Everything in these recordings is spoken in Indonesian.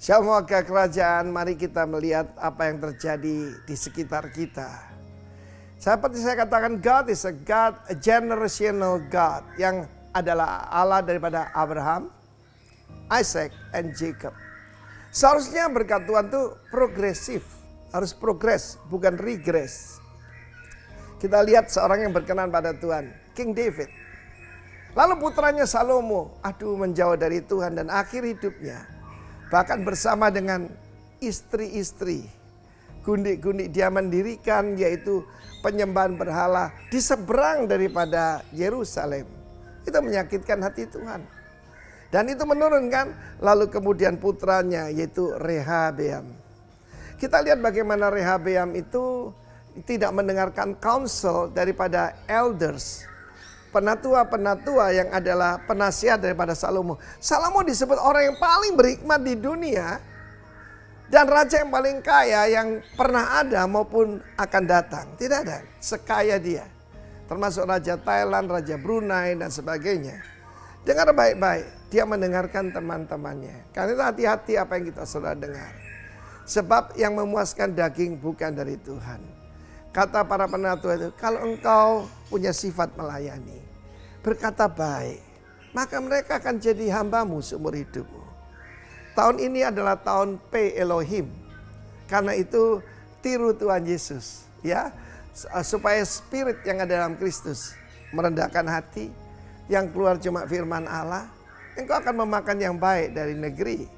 Shalom warga kerajaan, mari kita melihat apa yang terjadi di sekitar kita. Seperti saya katakan, God is a God, a generational God, yang adalah Allah daripada Abraham, Isaac, and Jacob. Seharusnya berkat Tuhan itu progresif, harus progres, bukan regress. Kita lihat seorang yang berkenan pada Tuhan, King David. Lalu putranya Salomo, menjauh dari Tuhan dan akhir hidupnya, bahkan bersama dengan istri-istri, gundik-gundik dia mendirikan, yaitu penyembahan berhala di seberang daripada Yerusalem. Itu menyakitkan hati Tuhan. Dan itu menurunkan, lalu kemudian putranya yaitu Rehabeam. Kita lihat bagaimana Rehabeam itu tidak mendengarkan counsel daripada elders, penatua-penatua yang adalah penasihat daripada Salomo. Salomo disebut orang yang paling berhikmat di dunia dan raja yang paling kaya yang pernah ada maupun akan datang. Tidak ada sekaya dia. Termasuk Raja Thailand, Raja Brunei dan sebagainya. Dengar baik-baik, dia mendengarkan teman-temannya. Karena itu hati-hati apa yang kita sudah dengar. Sebab yang memuaskan daging bukan dari Tuhan. Kata para penatua itu, kalau engkau punya sifat melayani, berkata baik, maka mereka akan jadi hambamu seumur hidupmu. Tahun ini adalah tahun P Elohim. Karena itu tiru Tuhan Yesus, ya, supaya spirit yang ada dalam Kristus merendahkan hati, yang keluar cuma firman Allah, engkau akan memakan yang baik dari negeri.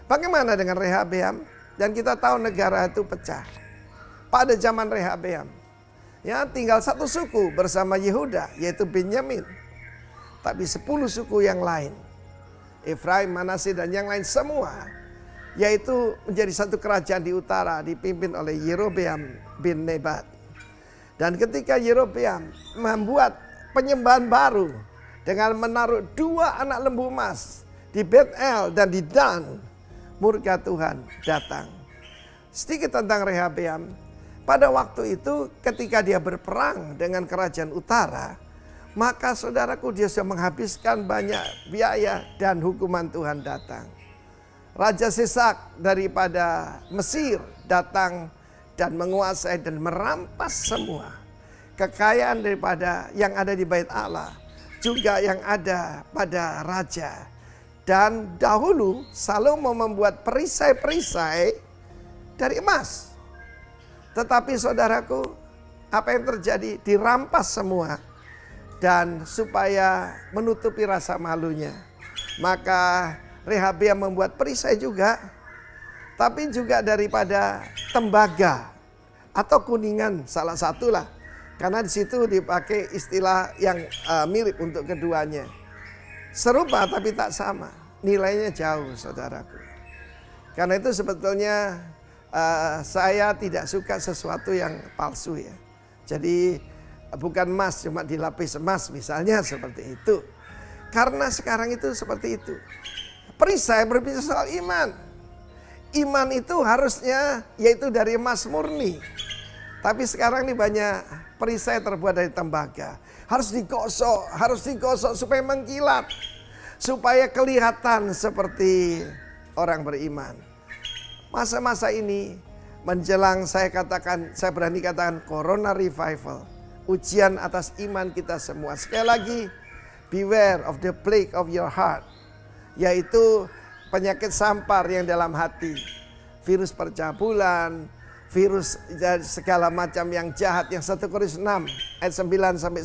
Bagaimana dengan Rehabeam? Dan kita tahu negara itu pecah. Pada zaman Rehabeam, ya, tinggal satu suku bersama Yehuda, yaitu Benyamin. Tapi 10 suku yang lain, Efraim, Manasye dan yang lain semua, yaitu menjadi satu kerajaan di utara dipimpin oleh Yerobeam bin Nebat. Dan ketika Yerobeam membuat penyembahan baru dengan menaruh 2 anak lembu emas di Bet-El dan di Dan, murka Tuhan datang. Sedikit tentang Rehabeam. Pada waktu itu ketika dia berperang dengan kerajaan utara, maka saudaraku dia sudah menghabiskan banyak biaya dan hukuman Tuhan datang. Raja Sisak daripada Mesir datang dan menguasai dan merampas semua kekayaan daripada yang ada di bait Allah, juga yang ada pada raja. Dan dahulu Salomo membuat perisai-perisai dari emas. Tetapi saudaraku, apa yang terjadi? Dirampas semua. Dan supaya menutupi rasa malunya, maka Rehabeam membuat perisai juga. Tapi juga daripada tembaga atau kuningan, salah satulah. Karena di situ dipakai istilah yang mirip untuk keduanya. Serupa tapi tak sama. Nilainya jauh, saudaraku. Karena itu sebetulnya saya tidak suka sesuatu yang palsu, ya. Jadi bukan emas cuma dilapis emas misalnya, seperti itu. Karena sekarang itu seperti itu. Perisai berbicara soal iman. Iman itu harusnya yaitu dari emas murni. Tapi sekarang ini banyak perisai terbuat dari tembaga. Harus digosok supaya mengkilat. Supaya kelihatan seperti orang beriman. Masa-masa ini menjelang saya berani katakan Corona Revival. Ujian atas iman kita semua. Sekali lagi, beware of the plague of your heart. Yaitu penyakit sampar yang dalam hati. Virus percabulan, virus segala macam yang jahat. Yang 1 Korintus 6 ayat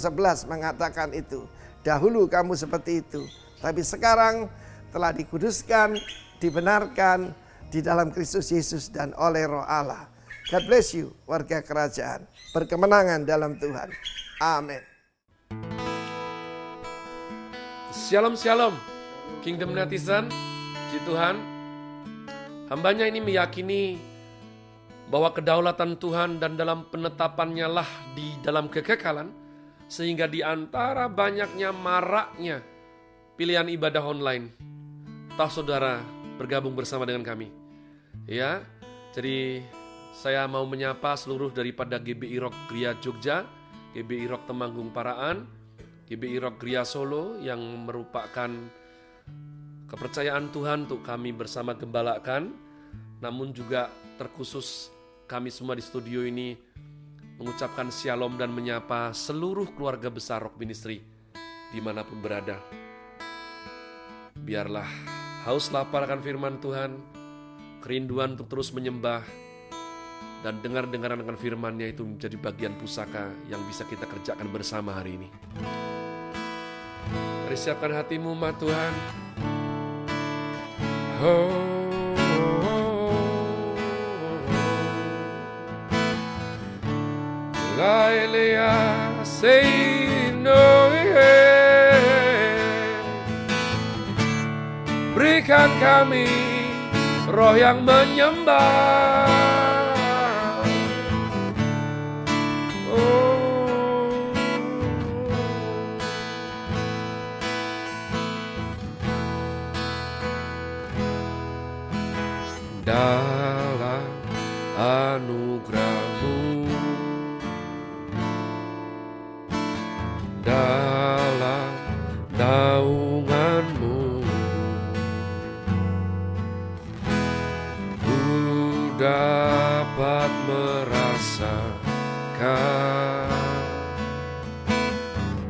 9-11 mengatakan itu. Dahulu kamu seperti itu. Tapi sekarang telah dikuduskan, dibenarkan di dalam Kristus Yesus dan oleh Roh Allah. God bless you, warga kerajaan. Berkemenangan dalam Tuhan. Amin. Shalom, shalom. Kingdom netizen, puji Tuhan. Hambanya ini meyakini bahwa kedaulatan Tuhan dan dalam penetapannya lah di dalam kekekalan. Sehingga di antara banyaknya maraknya pilihan ibadah online, tahu saudara bergabung bersama dengan kami. Ya, jadi saya mau menyapa seluruh daripada GBI Rock Gria Jogja, GBI Rock Temanggung Paraan, GBI Rock Gria Solo yang merupakan kepercayaan Tuhan untuk kami bersama gembalakan namun juga terkhusus kami semua di studio ini mengucapkan shalom dan menyapa seluruh keluarga besar Rock Ministry dimanapun berada. Biarlah haus lapar akan firman Tuhan, kerinduan untuk terus menyembah, dan dengar-dengaran akan firman-Nya itu menjadi bagian pusaka yang bisa kita kerjakan bersama hari ini. Mari siapkan hatimu, umat Tuhan. Lailea say no, berikan kami roh yang menyembah. Dalam anugerah-Mu, dalam naungan-Mu, ku dapat merasakan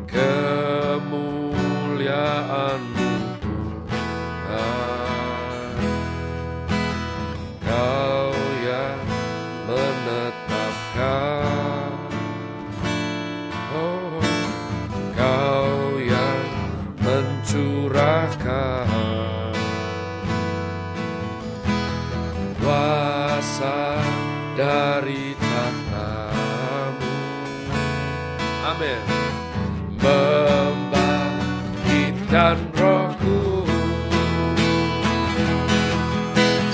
kemuliaan-Mu. Kuasa dari tahta-Mu, amin, membangkitkan rohku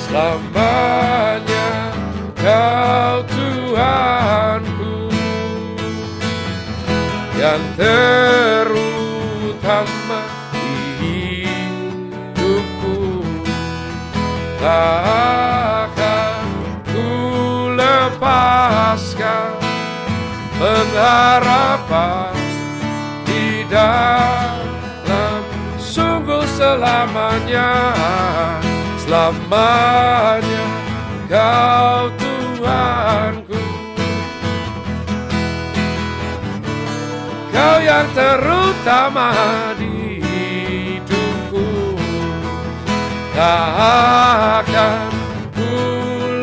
selamanya. Kau Tuhanku yang terutama di hidupku, tak akan ku lepaskan pengharapan di dalam, sungguh selamanya, selamanya Kau Tuhanku, Kau yang terutama di hidupku, tak akan ku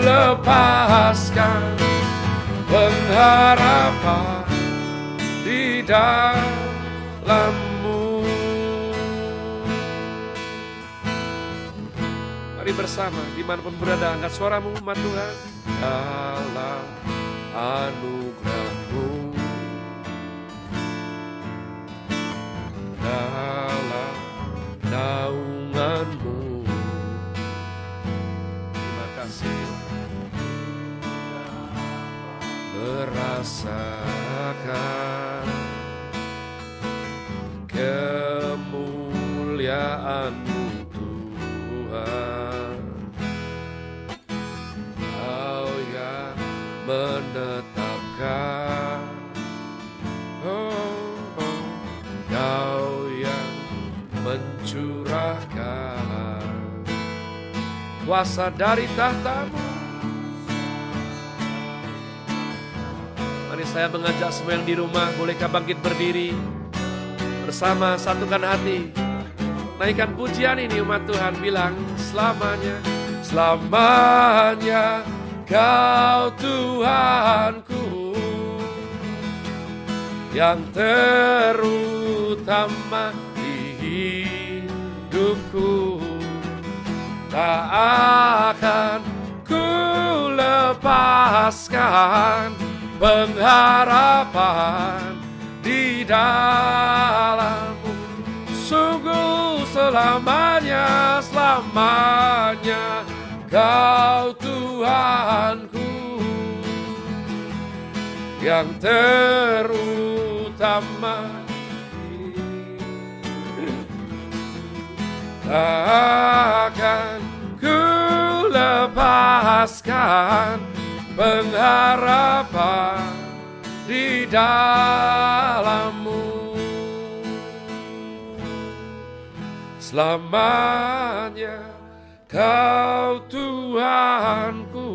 lepaskan pengharapan di dalam-Mu. Mari bersama dimanapun berada, angkat suaramu, umat Tuhan. Dalam anugerah-Mu, dalam naungan-Mu, terima kasih, merasakan kemuliaan-Mu Tuhan. Kau yang menetapkan, Kau yang mencurahkan kuasa dari tahta-Mu. Mari saya mengajak semua yang di rumah, bolehkah bangkit berdiri bersama, satukan hati, naikkan pujian ini, umat Tuhan, bilang selamanya, selamanya Kau Tuhanku yang terutama di hidupku, tak akan ku lepaskan pengharapan di dalam-Mu, sungguh selamanya, selamanya Kau Tuhanku yang terutama, takkan ku lepaskan pengharapan di dalam-Mu. Selamanya Kau Tuhanku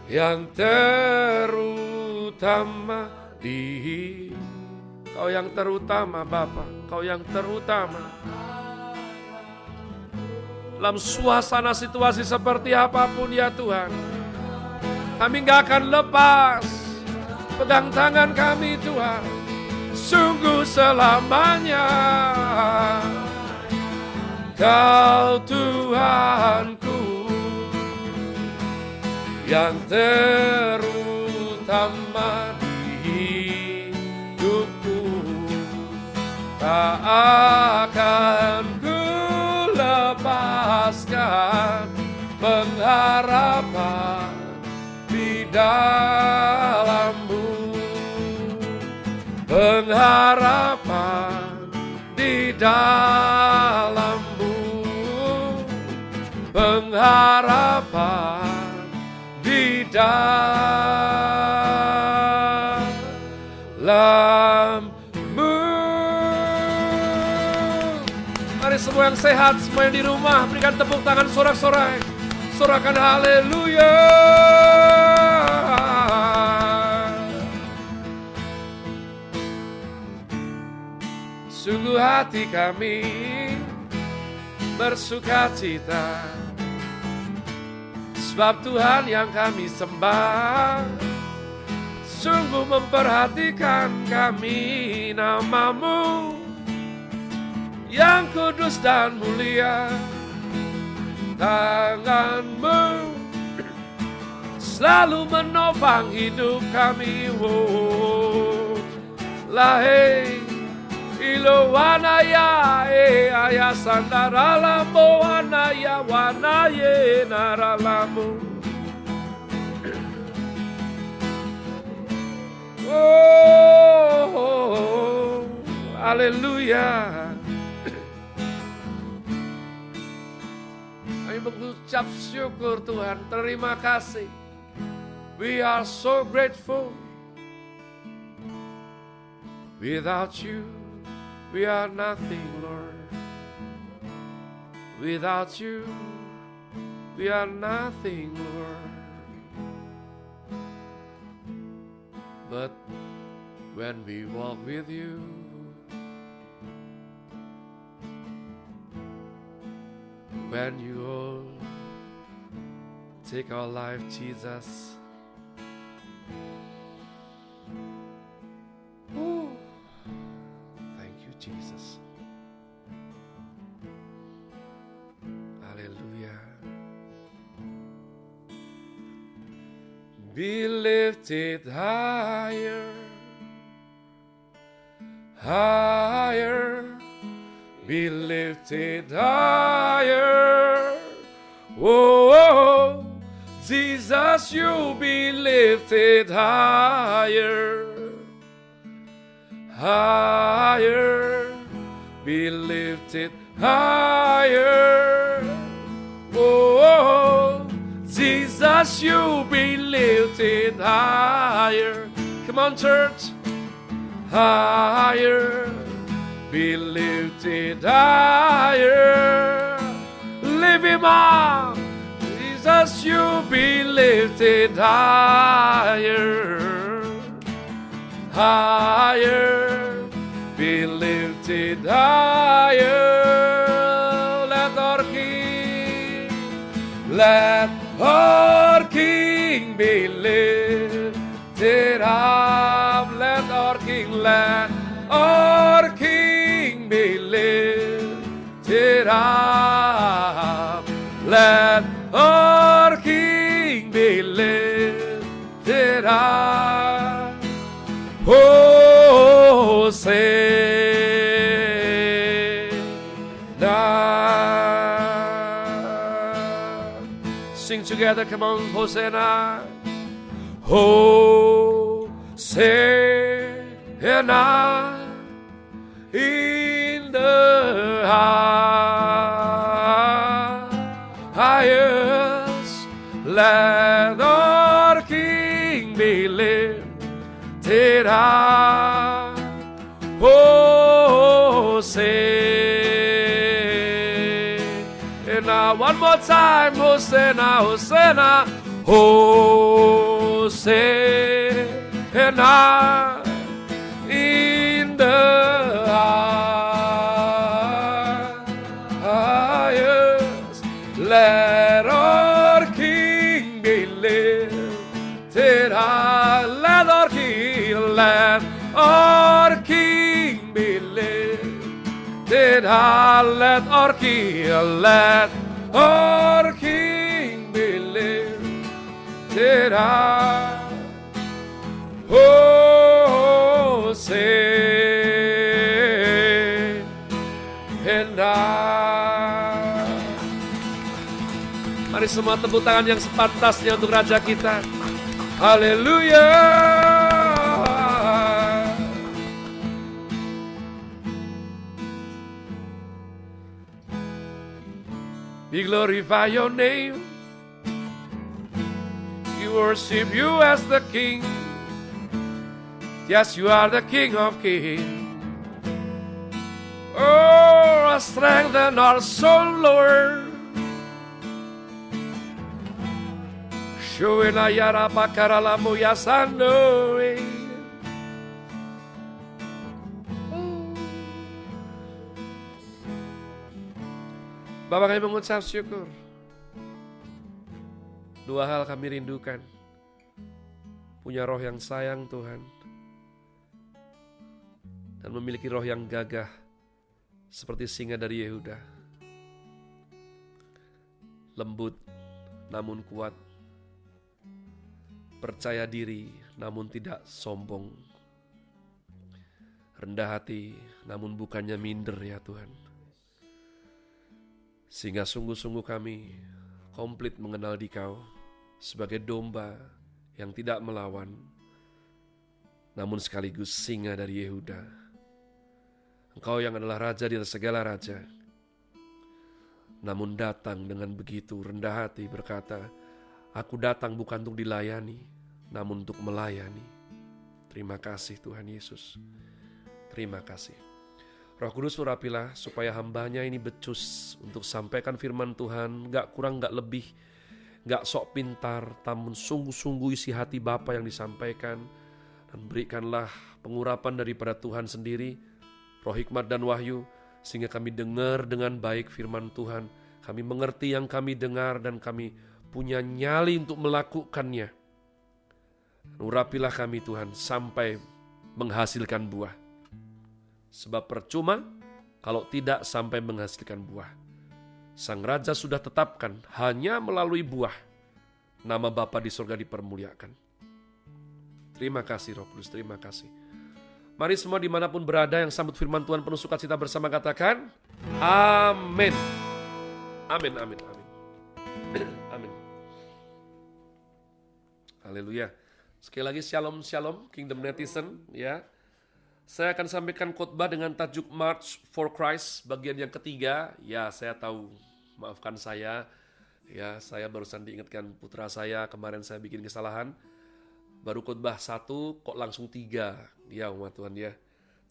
yang terutama Kau yang terutama Bapa, Kau yang terutama. Dalam suasana situasi seperti apapun ya Tuhan, kami gak akan lepas pegang tangan kami Tuhan, sungguh selamanya. Kau Tuhanku yang terutama di hidupku, tak akan ku lepaskan pengharapan di dalam-Mu, pengharapan di dalam-Mu, pengharapan di dalam-Mu. Mari semua yang sehat, semua yang di rumah, berikan tepuk tangan sorak-sorai, sorakan haleluya. Sungguh hati kami bersuka cita, sebab Tuhan yang kami sembah sungguh memperhatikan kami. Nama-Mu yang kudus dan mulia, tangan-Mu selalu menopang hidup kami. Lahei ilo wanaya aya sandaralamo wanaya wanaye naralamo. Haleluya. Kami mengucap syukur Tuhan, terima kasih. We are so grateful. Without You we are nothing, Lord. Without You we are nothing, Lord. But when we walk with You, when You hold, take our life, Jesus. Ooh. Thank You, Jesus. Hallelujah. Be lifted higher, higher. Be lifted higher. Oh, Jesus, You be lifted higher, higher. Be lifted higher. Oh, Jesus, You be lifted higher. Come on, church. Higher. Be lifted higher. Lift Him up. Jesus, You be lifted higher. Higher. Be lifted higher. Let our King, let our King be lifted up. Let our King, let our King be lifted up. Let our King be lifted up. Hosanna. Sing together, come on, Hosanna. Hosanna in the highest. Let our King be lifted high. Hosanna. Hosanna. One more time, Hosanna, Hosanna, Hosanna in the highest. Let our King be lifted high. Let our King be lifted high. Let our King be lifted high. Hosanna. Mari semua tepuk tangan yang sepantasnya untuk Raja kita. Haleluya. We glorify your name. We worship you as the King. Yes, you are the King of Kings. Oh, strengthen our soul, Lord. Showena yara bakara lamu yasano. Bapak kami mengucap syukur. Dua hal kami rindukan. Punya roh yang sayang Tuhan. Dan memiliki roh yang gagah. Seperti singa dari Yehuda. Lembut namun kuat. Percaya diri namun tidak sombong. Rendah hati namun bukannya minder ya Tuhan. Sehingga sungguh-sungguh kami komplit mengenal Dikau sebagai domba yang tidak melawan, namun sekaligus singa dari Yehuda. Engkau yang adalah Raja di atas segala raja, namun datang dengan begitu rendah hati berkata, aku datang bukan untuk dilayani, namun untuk melayani. Terima kasih Tuhan Yesus. Terima kasih. Roh Kudus urapilah supaya hambanya ini becus untuk sampaikan firman Tuhan, gak kurang gak lebih, gak sok pintar, namun sungguh-sungguh isi hati Bapa yang disampaikan. Dan berikanlah pengurapan daripada Tuhan sendiri, roh hikmat dan wahyu, sehingga kami dengar dengan baik firman Tuhan. Kami mengerti yang kami dengar dan kami punya nyali untuk melakukannya. Urapilah kami Tuhan sampai menghasilkan buah. Sebab percuma kalau tidak sampai menghasilkan buah. Sang Raja sudah tetapkan hanya melalui buah nama Bapa di surga dipermuliakan. Terima kasih Roh Kudus, terima kasih. Mari semua dimanapun berada yang sambut firman Tuhan penuh sukacita bersama katakan amin. Amin, amin, amin. Amin. Haleluya. Sekali lagi shalom, shalom, Kingdom Netizen ya. Saya akan sampaikan khotbah dengan tajuk March for Christ bagian yang ketiga. Ya, saya tahu, maafkan saya. Ya, saya barusan diingatkan putra saya, kemarin saya bikin kesalahan. Baru khotbah 1 kok langsung 3. Ya, umat Tuhan ya.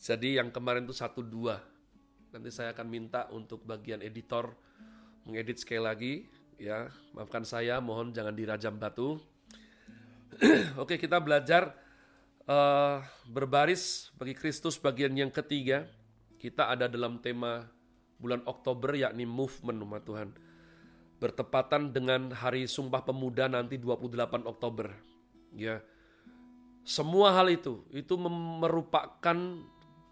Jadi yang kemarin itu 1, 2. Nanti saya akan minta untuk bagian editor mengedit sekali lagi. Ya, maafkan saya, mohon jangan dirajam batu. Oke, kita belajar berbaris bagi Kristus bagian yang ketiga. Kita ada dalam tema bulan Oktober yakni movement umat Tuhan. Bertepatan dengan hari Sumpah Pemuda nanti 28 Oktober. Ya. Semua hal itu merupakan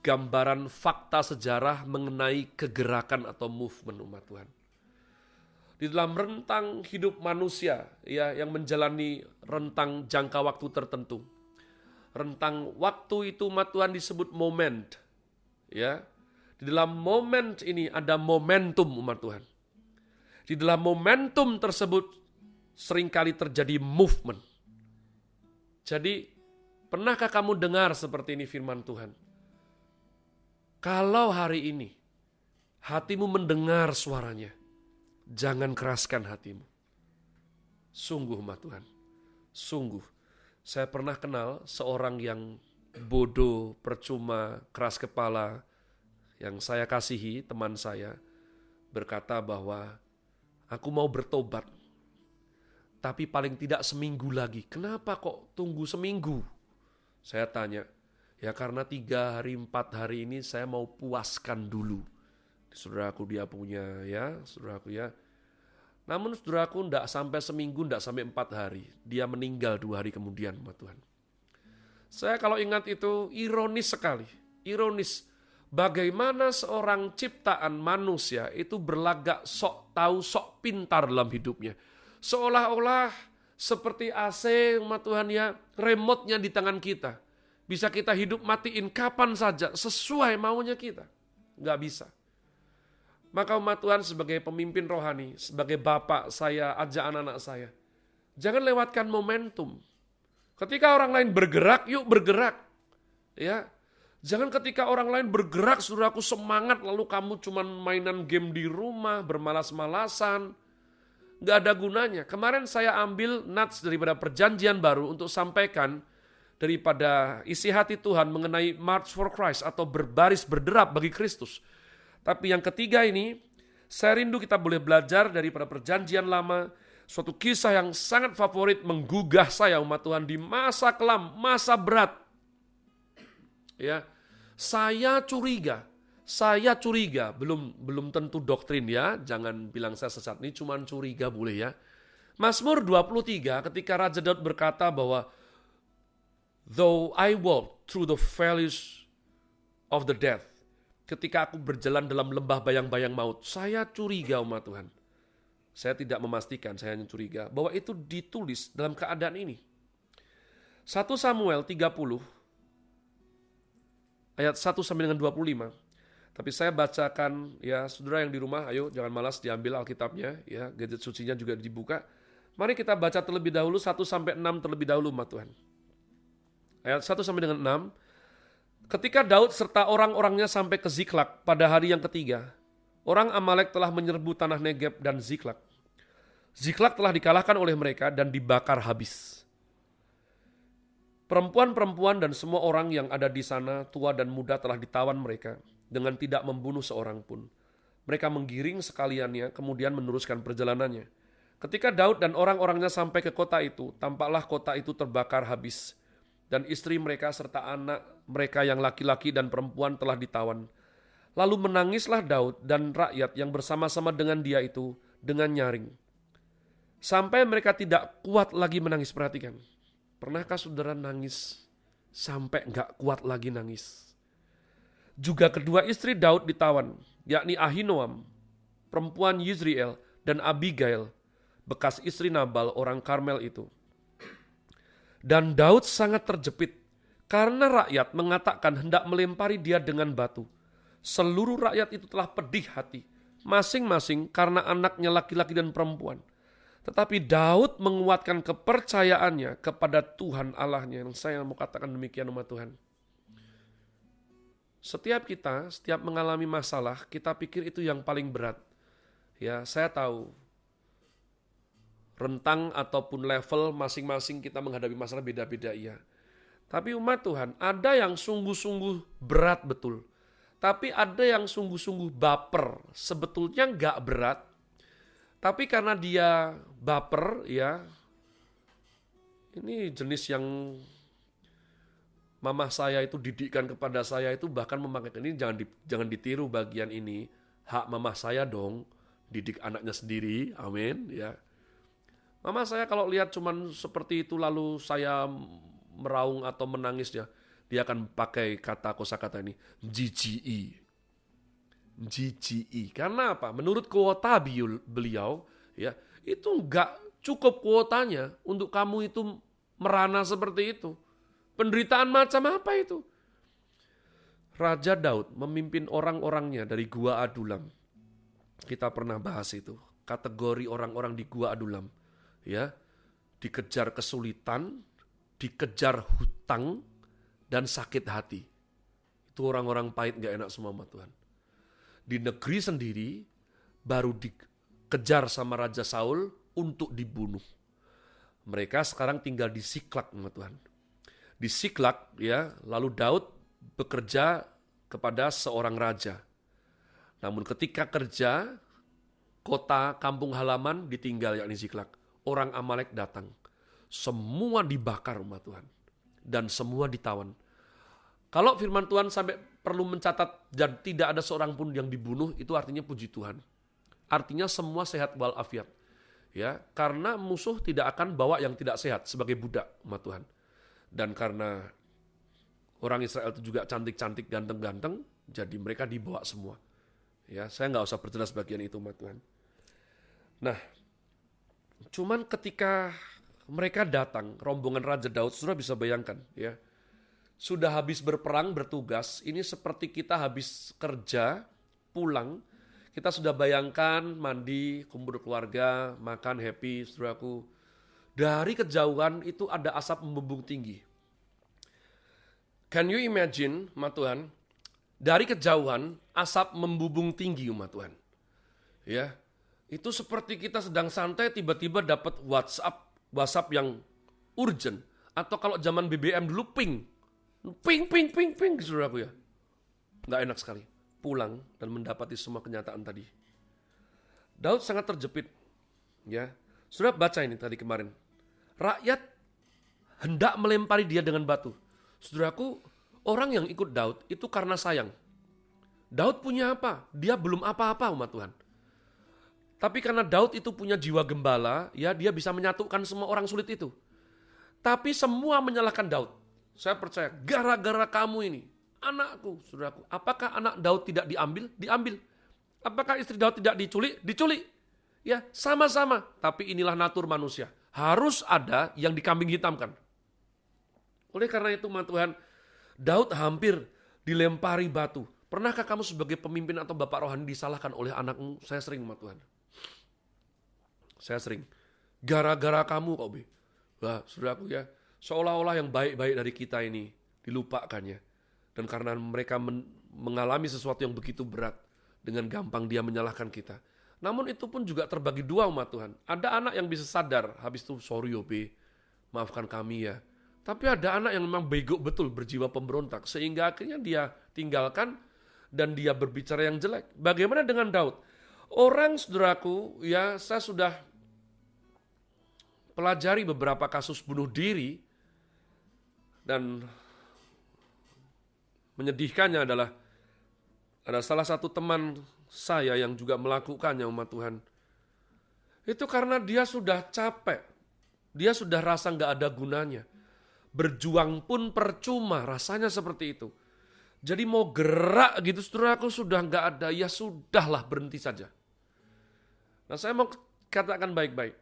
gambaran fakta sejarah mengenai kegerakan atau movement umat Tuhan. Di dalam rentang hidup manusia ya yang menjalani rentang jangka waktu tertentu. Rentang waktu itu umat Tuhan disebut moment. Ya. Di dalam moment ini ada momentum umat Tuhan. Di dalam momentum tersebut seringkali terjadi movement. Jadi, pernahkah kamu dengar seperti ini firman Tuhan? Kalau hari ini hatimu mendengar suaranya, jangan keraskan hatimu. Sungguh umat Tuhan, sungguh. Saya pernah kenal seorang yang bodoh, percuma, keras kepala, yang saya kasihi, teman saya, berkata bahwa Aku mau bertobat. Tapi paling tidak seminggu lagi. Kenapa kok tunggu seminggu? Saya tanya. Ya karena 3 hari 4 hari ini saya mau puaskan dulu. Saudaraku dia punya ya, saudaraku ya. Namun saudaraku tidak sampai seminggu, tidak sampai 4 hari. Dia meninggal 2 hari kemudian, Tuhan. Saya kalau ingat itu ironis sekali. Ironis. Bagaimana seorang ciptaan manusia itu berlagak sok tahu, sok pintar dalam hidupnya. Seolah-olah seperti AC, Tuhan ya, remote-nya di tangan kita. Bisa kita hidup matiin kapan saja, sesuai maunya kita. Nggak bisa. Maka umat Tuhan sebagai pemimpin rohani, sebagai bapak saya, ajak anak-anak saya. Jangan lewatkan momentum. Ketika orang lain bergerak, yuk bergerak. Ya, jangan ketika orang lain bergerak, saudaraku semangat, lalu kamu cuman mainan game di rumah, bermalas-malasan. Gak ada gunanya. Kemarin saya ambil nats daripada perjanjian baru untuk sampaikan daripada isi hati Tuhan mengenai March for Christ atau berbaris berderap bagi Kristus. Tapi yang ketiga ini, saya rindu kita boleh belajar daripada perjanjian lama, suatu kisah yang sangat favorit menggugah saya umat Tuhan di masa kelam, masa berat. Ya, saya curiga, belum tentu doktrin ya, jangan bilang saya sesat, ini cuma curiga boleh ya. Mazmur 23 ketika Raja Daud berkata bahwa though I walk through the valleys of the death, ketika aku berjalan dalam lembah bayang-bayang maut, saya curiga umat Tuhan. Saya tidak memastikan, saya hanya curiga bahwa itu ditulis dalam keadaan ini. 1 Samuel 30 ayat 1 sampai dengan 25. Tapi saya bacakan ya, saudara yang di rumah, ayo jangan malas diambil Alkitabnya ya, gadget sucinya juga dibuka. Mari kita baca terlebih dahulu 1 sampai 6 terlebih dahulu umat Tuhan. Ayat 1 sampai dengan 6. Ketika Daud serta orang-orangnya sampai ke Ziklag pada hari yang ketiga, orang Amalek telah menyerbu tanah Negeb dan Ziklag. Ziklag telah dikalahkan oleh mereka dan dibakar habis. Perempuan-perempuan dan semua orang yang ada di sana, tua dan muda, telah ditawan mereka dengan tidak membunuh seorang pun. Mereka menggiring sekaliannya, kemudian meneruskan perjalanannya. Ketika Daud dan orang-orangnya sampai ke kota itu, tampaklah kota itu terbakar habis. Dan istri mereka serta anak mereka yang laki-laki dan perempuan telah ditawan. Lalu menangislah Daud dan rakyat yang bersama-sama dengan dia itu dengan nyaring. Sampai mereka tidak kuat lagi menangis. Perhatikan. Pernahkah saudara nangis sampai gak kuat lagi nangis? Juga kedua istri Daud ditawan, yakni Ahinoam, perempuan Yizriel, dan Abigail, bekas istri Nabal orang Karmel itu. Dan Daud sangat terjepit karena rakyat mengatakan hendak melempari dia dengan batu. Seluruh rakyat itu telah pedih hati, masing-masing karena anaknya laki-laki dan perempuan. Tetapi Daud menguatkan kepercayaannya kepada Tuhan Allahnya. Yang saya mau katakan demikian umat Tuhan. Setiap mengalami masalah, kita pikir itu yang paling berat. Ya, saya tahu. Rentang ataupun level masing-masing kita menghadapi masalah beda-beda ya. Tapi umat Tuhan, ada yang sungguh-sungguh berat betul. Tapi ada yang sungguh-sungguh baper. Sebetulnya enggak berat. Tapi karena dia baper ya. Ini jenis yang mamah saya itu didikkan kepada saya itu bahkan memakai ini, jangan ditiru bagian ini. Hak mamah saya dong, didik anaknya sendiri. Amin ya. Mama saya kalau lihat cuman seperti itu lalu saya meraung atau menangis dia akan pakai kosakata ini, GGE. Karena apa? Menurut kuota beliau ya, itu enggak cukup kuotanya untuk kamu itu merana seperti itu. Penderitaan macam apa itu? Raja Daud memimpin orang-orangnya dari Gua Adulam. Kita pernah bahas itu, kategori orang-orang di Gua Adulam. Ya, dikejar kesulitan, dikejar hutang, dan sakit hati. Itu orang-orang pahit gak enak semua sama Tuhan. Di negeri sendiri, baru dikejar sama Raja Saul untuk dibunuh. Mereka sekarang tinggal di Ziklag sama Tuhan. Di Ziklag, ya, lalu Daud bekerja kepada seorang raja. Namun ketika kerja, kota kampung halaman ditinggal, yakni Ziklag. Orang Amalek datang. Semua dibakar umat Tuhan. Dan semua ditawan. Kalau firman Tuhan sampai perlu mencatat dan tidak ada seorang pun yang dibunuh, itu artinya puji Tuhan. Artinya semua sehat walafiat. Ya, karena musuh tidak akan bawa yang tidak sehat sebagai budak umat Tuhan. Dan karena orang Israel itu juga cantik-cantik, ganteng-ganteng, jadi mereka dibawa semua. Ya, saya nggak usah perjelas bagian itu umat Tuhan. Nah, cuman ketika mereka datang, rombongan Raja Daud, saudara bisa bayangkan, ya, sudah habis berperang, bertugas, ini seperti kita habis kerja, pulang, kita sudah bayangkan mandi, kumpul keluarga, makan, happy, saudaraku. Dari kejauhan itu ada asap membumbung tinggi. Can you imagine, umat Tuhan, dari kejauhan asap membumbung tinggi umat Tuhan. Ya, itu seperti kita sedang santai tiba-tiba dapat WhatsApp yang urgent. Atau kalau zaman BBM dulu ping, saudaraku ya. Nggak enak sekali. Pulang dan mendapati semua kenyataan tadi. Daud sangat terjepit. Ya, saudara baca ini tadi kemarin. Rakyat hendak melempari dia dengan batu. Saudaraku, orang yang ikut Daud itu karena sayang. Daud punya apa? Dia belum apa-apa umat Tuhan. Tapi karena Daud itu punya jiwa gembala, ya dia bisa menyatukan semua orang sulit itu. Tapi semua menyalahkan Daud. Saya percaya, gara-gara kamu ini, anakku, saudaraku. Apakah anak Daud tidak diambil? Diambil. Apakah istri Daud tidak diculik? Diculik. Ya, sama-sama. Tapi inilah natur manusia. Harus ada yang dikambing hitamkan. Oleh karena itu, umat Tuhan, Daud hampir dilempari batu. Pernahkah kamu sebagai pemimpin atau bapak rohani disalahkan oleh anakmu? Saya sering, umat Tuhan. Saya sering. Gara-gara kamu kok, Be. Wah, saudaraku ya, seolah-olah yang baik-baik dari kita ini dilupakan ya. Dan karena mereka mengalami sesuatu yang begitu berat, dengan gampang dia menyalahkan kita. Namun itu pun juga terbagi dua umat Tuhan. Ada anak yang bisa sadar, habis itu sorry Be, maafkan kami ya. Tapi ada anak yang memang bego betul, berjiwa pemberontak. Sehingga akhirnya dia tinggalkan dan dia berbicara yang jelek. Bagaimana dengan Daud? Orang saudaraku, ya saya sudah pelajari beberapa kasus bunuh diri. Dan menyedihkannya adalah ada salah satu teman saya yang juga melakukannya umat Tuhan. Itu karena dia sudah capek. Dia sudah rasa gak ada gunanya. Berjuang pun percuma, rasanya seperti itu. Jadi mau gerak gitu, saudaraku sudah gak ada, ya sudahlah berhenti saja. Nah saya mau katakan baik-baik.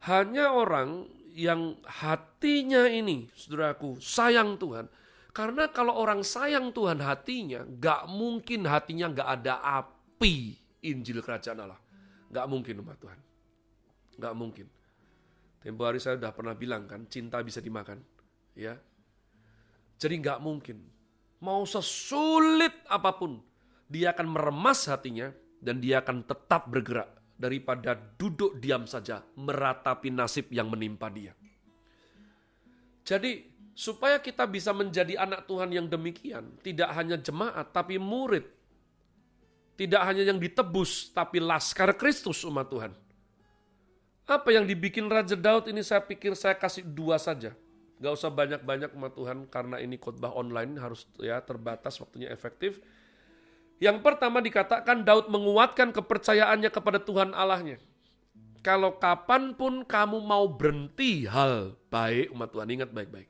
Hanya orang yang hatinya ini, saudaraku, sayang Tuhan. Karena kalau orang sayang Tuhan hatinya, gak mungkin hatinya gak ada api Injil Kerajaan Allah. Gak mungkin umat Tuhan. Gak mungkin. Tempo hari saya sudah pernah bilang kan, cinta bisa dimakan. Ya, jadi gak mungkin. Mau sesulit apapun, dia akan meremas hatinya dan dia akan tetap bergerak daripada duduk diam saja meratapi nasib yang menimpa dia. Jadi supaya kita bisa menjadi anak Tuhan yang demikian, tidak hanya jemaat tapi murid. Tidak hanya yang ditebus tapi laskar Kristus umat Tuhan. Apa yang dibikin Raja Daud ini saya pikir saya kasih 2 saja. Gak usah banyak-banyak umat Tuhan karena ini khotbah online harus ya terbatas waktunya efektif. Yang pertama dikatakan Daud menguatkan kepercayaannya kepada Tuhan Allahnya. Kalau kapanpun kamu mau berhenti hal baik umat Tuhan, ingat baik-baik.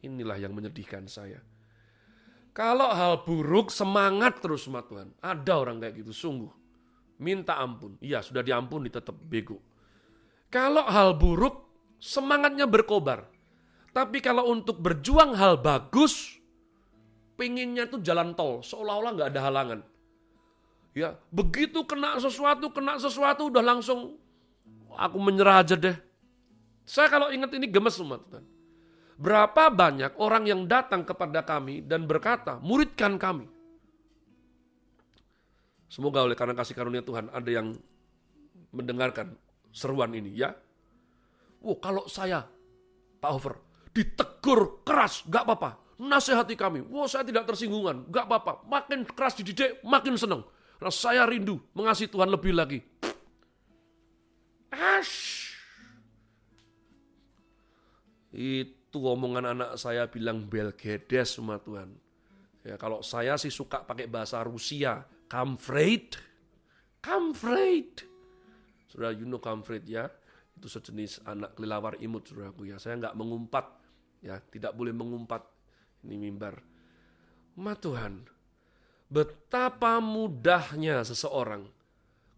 Inilah yang menyedihkan saya. Kalau hal buruk semangat terus umat Tuhan. Ada orang kayak gitu sungguh. Minta ampun. Iya sudah diampuni tetap bego. Kalau hal buruk semangatnya berkobar. Tapi kalau untuk berjuang hal bagus, pengennya itu jalan tol, seolah-olah nggak ada halangan. Ya, begitu kena sesuatu udah langsung aku menyerah aja deh. Saya kalau ingat ini gemes umat Tuhan. Berapa banyak orang yang datang kepada kami dan berkata, muridkan kami. Semoga oleh karena kasih karunia Tuhan ada yang mendengarkan seruan ini ya. Kalau saya, Pak Hofer, ditegur keras, gak apa-apa. Nasihati kami, saya tidak tersinggungan, gak apa-apa. Makin keras dididik, makin senang. Karena saya rindu mengasihi Tuhan lebih lagi. Ash. Itu omongan anak saya bilang belgedes sama Tuhan. Ya, kalau saya sih suka pakai bahasa Rusia. Kamfreit. Kamfreit. Saudara, you know kamfreit ya. Itu sejenis anak kelelawar imut, saudaraku ya. Saya nggak mengumpat. Ya, tidak boleh mengumpat. Ini mimbar. Tuhan, betapa mudahnya seseorang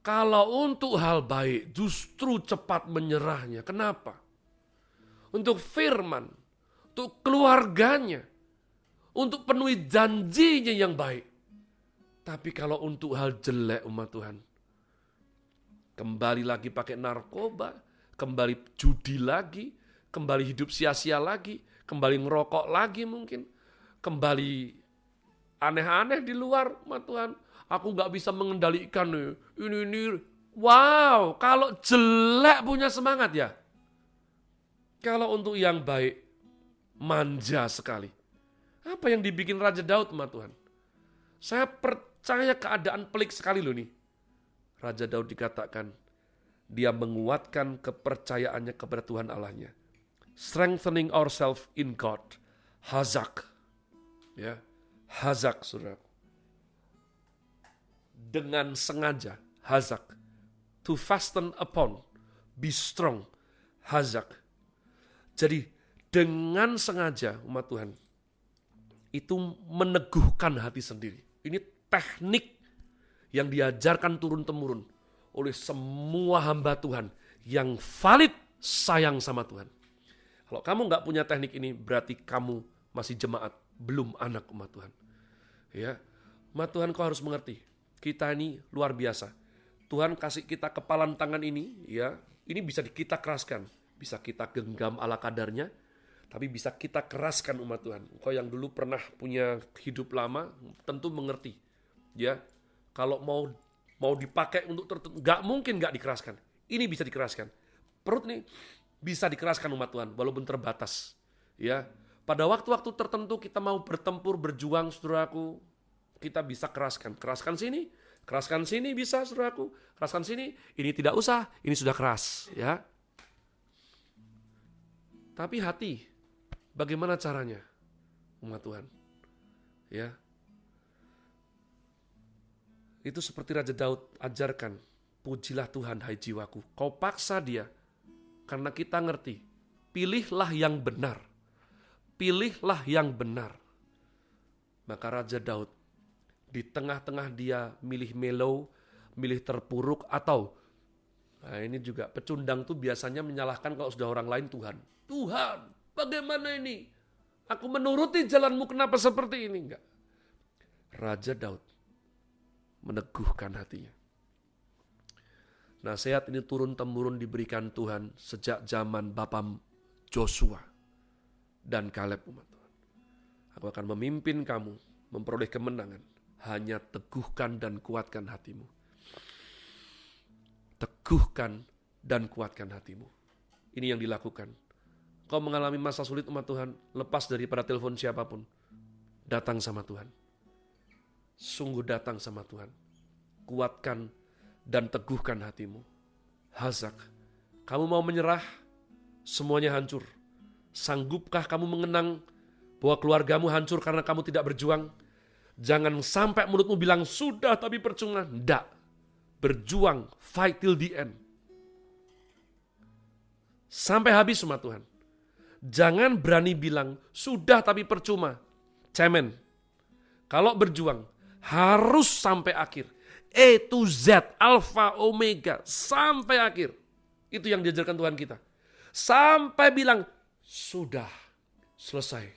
kalau untuk hal baik justru cepat menyerahnya. Kenapa? Untuk firman, untuk keluarganya, untuk penuhi janjinya yang baik. Tapi kalau untuk hal jelek umat Tuhan, kembali lagi pakai narkoba, kembali judi lagi, kembali hidup sia-sia lagi, kembali ngerokok lagi mungkin, kembali aneh-aneh di luar, Tuhan. Aku nggak bisa mengendalikan ini. Wow, kalau jelek punya semangat ya. Kalau untuk yang baik, manja sekali. Apa yang dibikin Raja Daud, Tuhan? Saya percaya keadaan pelik sekali loh nih. Raja Daud dikatakan, dia menguatkan kepercayaannya kepada Tuhan Allahnya. Strengthening ourselves in God. Hazak. Ya. Hazak, saudara. Dengan sengaja, hazak. To fasten upon, be strong, hazak. Jadi dengan sengaja umat Tuhan, itu meneguhkan hati sendiri. Ini teknik yang diajarkan turun-temurun oleh semua hamba Tuhan yang valid sayang sama Tuhan. Kalau kamu nggak punya teknik ini, berarti kamu masih jemaat, belum anak umat Tuhan. Ya, umat Tuhan kau harus mengerti, kita ini luar biasa. Tuhan kasih kita kepalan tangan ini, ya, ini bisa kita keraskan, bisa kita genggam ala kadarnya, tapi bisa kita keraskan umat Tuhan. Kau yang dulu pernah punya hidup lama, tentu mengerti, ya. Kalau mau dipakai untuk tertentu, nggak mungkin nggak dikeraskan. Ini bisa dikeraskan. Perut nih bisa dikeraskan umat Tuhan, walaupun terbatas, ya. Pada waktu-waktu tertentu kita mau bertempur, berjuang, saudaraku, kita bisa keraskan. Keraskan sini bisa, saudaraku. Keraskan sini, ini tidak usah, ini sudah keras. Ya. Tapi hati, bagaimana caranya, umat Tuhan? Ya. Itu seperti Raja Daud ajarkan, pujilah Tuhan hai jiwaku. Kau paksa dia, karena kita ngerti, pilihlah yang benar. Pilihlah yang benar. Maka Raja Daud, di tengah-tengah dia milih mellow, milih terpuruk, atau, nah ini juga pecundang tuh biasanya menyalahkan kalau sudah orang lain Tuhan. Tuhan, bagaimana ini? Aku menuruti jalanmu, kenapa seperti ini? Enggak. Raja Daud meneguhkan hatinya. Nasihat ini turun-temurun diberikan Tuhan sejak zaman Bapak Joshua dan Kaleb umat Tuhan. Aku akan memimpin kamu memperoleh kemenangan. Hanya teguhkan dan kuatkan hatimu. Teguhkan dan kuatkan hatimu. Ini yang dilakukan. Kau mengalami masa sulit umat Tuhan, lepas daripada telepon siapapun. Datang sama Tuhan. Sungguh datang sama Tuhan. Kuatkan dan teguhkan hatimu. Hazak. Kamu mau menyerah, semuanya hancur. Sanggupkah kamu mengenang bahwa keluargamu hancur karena kamu tidak berjuang? Jangan sampai mulutmu bilang, sudah tapi percuma. Tidak. Berjuang, fight till the end. Sampai habis umat Tuhan. Jangan berani bilang, sudah tapi percuma. Cemen. Kalau berjuang, harus sampai akhir. A to Z, Alpha, Omega, sampai akhir. Itu yang diajarkan Tuhan kita. Sampai bilang, sudah, selesai.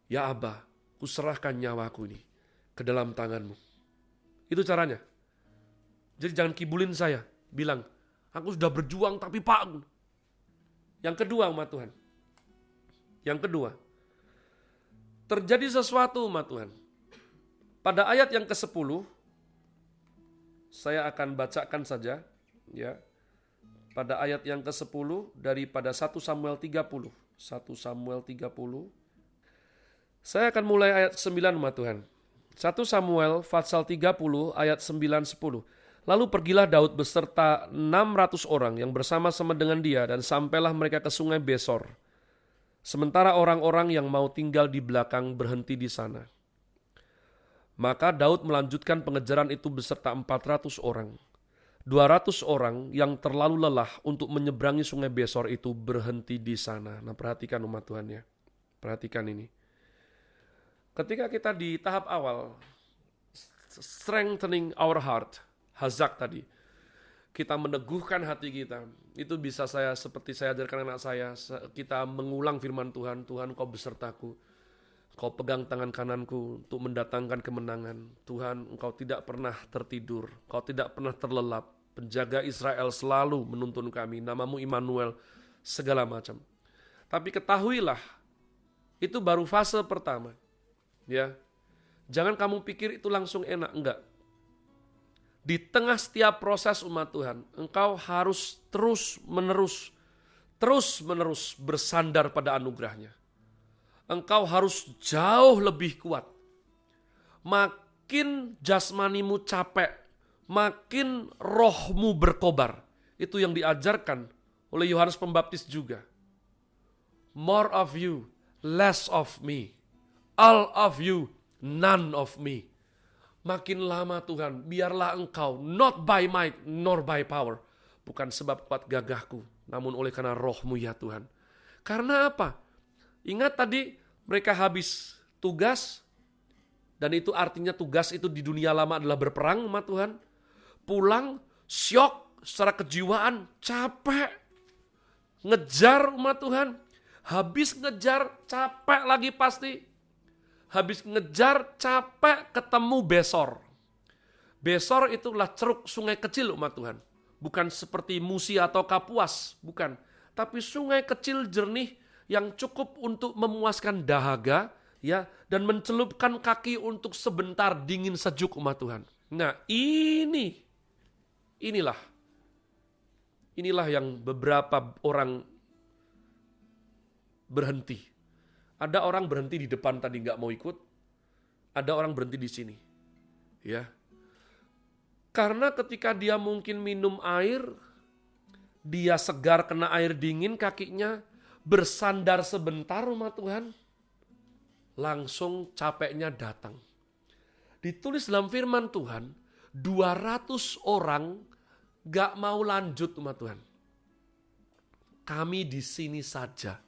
Ya Abba, kuserahkan nyawaku ini ke dalam tanganmu. Itu caranya. Jadi jangan kibulin saya. Bilang, aku sudah berjuang tapi Pak. Yang kedua umat Tuhan. Yang kedua. Terjadi sesuatu umat Tuhan. Pada ayat yang ke-10. Saya akan bacakan saja. Ya. Pada ayat yang ke-10 daripada 1 Samuel 30. 1 Samuel 30. Saya akan mulai ayat 9 umat Tuhan. 1 Samuel pasal 30 ayat 9-10. Lalu pergilah Daud beserta 600 orang yang bersama-sama dengan dia dan sampailah mereka ke sungai Besor. Sementara orang-orang yang mau tinggal di belakang berhenti di sana. Maka Daud melanjutkan pengejaran itu beserta 400 orang. 200 orang yang terlalu lelah untuk menyeberangi sungai Besor itu berhenti di sana. Nah, perhatikan umat Tuhan ya. Perhatikan ini. Ketika kita di tahap awal, strengthening our heart, hazak tadi, kita meneguhkan hati kita, itu bisa seperti saya ajarkan anak saya, kita mengulang firman Tuhan, Tuhan kau besertaku, kau pegang tangan kananku untuk mendatangkan kemenangan, Tuhan engkau tidak pernah tertidur, kau tidak pernah terlelap, penjaga Israel selalu menuntun kami, namamu Immanuel, segala macam. Tapi ketahuilah, itu baru fase pertama. Ya, jangan kamu pikir itu langsung enak, enggak. Di tengah setiap proses umat Tuhan, engkau harus terus menerus bersandar pada anugerahnya. Engkau harus jauh lebih kuat. Makin jasmanimu capek, makin rohmu berkobar. Itu yang diajarkan oleh Yohanes Pembaptis juga. More of you, less of me. All of you, none of me. Makin lama Tuhan, biarlah engkau, not by might, nor by power. Bukan sebab kuat gagahku, namun oleh karena rohmu ya Tuhan. Karena apa? Ingat tadi mereka habis tugas, dan itu artinya tugas itu di dunia lama adalah berperang umat Tuhan. Pulang, syok secara kejiwaan, capek. Ngejar umat Tuhan, habis ngejar, capek lagi pasti. Habis ngejar, capek, ketemu Besor. Besor itulah ceruk sungai kecil umat Tuhan. Bukan seperti Musi atau Kapuas, bukan. Tapi sungai kecil jernih yang cukup untuk memuaskan dahaga, ya, dan mencelupkan kaki untuk sebentar dingin sejuk umat Tuhan. Nah, inilah yang beberapa orang berhenti. Ada orang berhenti di depan tadi nggak mau ikut, ada orang berhenti di sini, ya. Karena ketika dia mungkin minum air, dia segar kena air dingin kakinya, bersandar sebentar umat Tuhan, langsung capeknya datang. Ditulis dalam firman Tuhan, 200 orang nggak mau lanjut umat Tuhan. Kami di sini saja.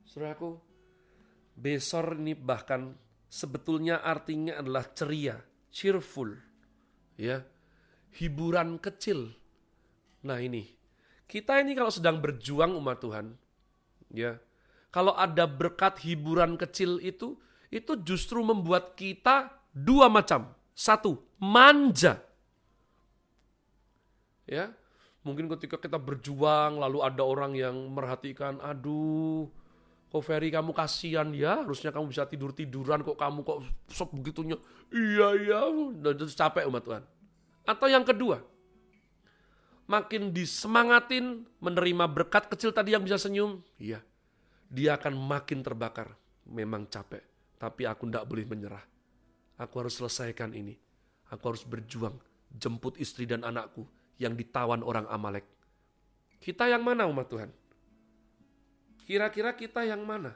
Saudaraku, Besor ini bahkan sebetulnya artinya adalah ceria, cheerful, ya, hiburan kecil. Nah ini, kita ini kalau sedang berjuang umat Tuhan, ya, kalau ada berkat hiburan kecil itu justru membuat kita dua macam. Satu, manja, ya, mungkin ketika kita berjuang lalu ada orang yang merhatikan, aduh, kok Ferry kamu kasihan ya, harusnya kamu bisa tidur-tiduran, kok kamu kok sok begitunya. Iya, udah capek umat Tuhan. Atau yang kedua, makin disemangatin menerima berkat kecil tadi yang bisa senyum, iya, dia akan makin terbakar. Memang capek, tapi aku tidak boleh menyerah. Aku harus selesaikan ini. Aku harus berjuang, jemput istri dan anakku yang ditawan orang Amalek. Kita yang mana umat Tuhan? Kira-kira kita yang mana?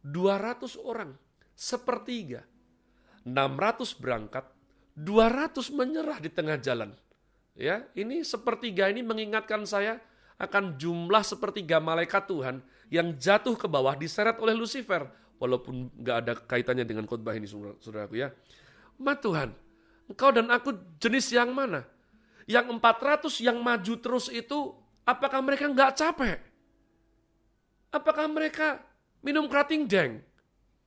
200 orang, sepertiga. 600 berangkat, 200 menyerah di tengah jalan. Ya, ini sepertiga ini mengingatkan saya akan jumlah sepertiga malaikat Tuhan yang jatuh ke bawah diseret oleh Lucifer. Walaupun gak ada kaitannya dengan khotbah ini, saudaraku ya. Umat Tuhan, engkau dan aku jenis yang mana? Yang 400 yang maju terus itu, apakah mereka gak capek? Apakah mereka minum kerating deng?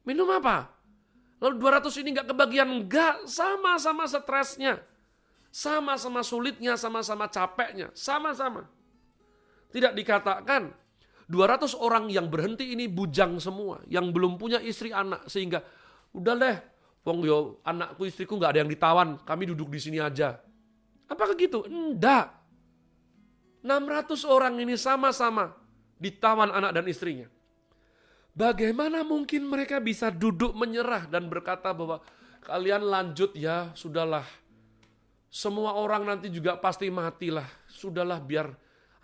Minum apa? Lalu 200 ini gak kebagian? Enggak, sama-sama stresnya. Sama-sama sulitnya, sama-sama capeknya. Sama-sama. Tidak dikatakan 200 orang yang berhenti ini bujang semua. Yang belum punya istri anak. Sehingga udah deh, wong yo anakku istriku gak ada yang ditawan. Kami duduk di sini aja. Apakah gitu? Enggak. 600 orang ini sama-sama ditawan anak dan istrinya. Bagaimana mungkin mereka bisa duduk menyerah dan berkata bahwa kalian lanjut ya, sudahlah. Semua orang nanti juga pasti matilah. Sudahlah, biar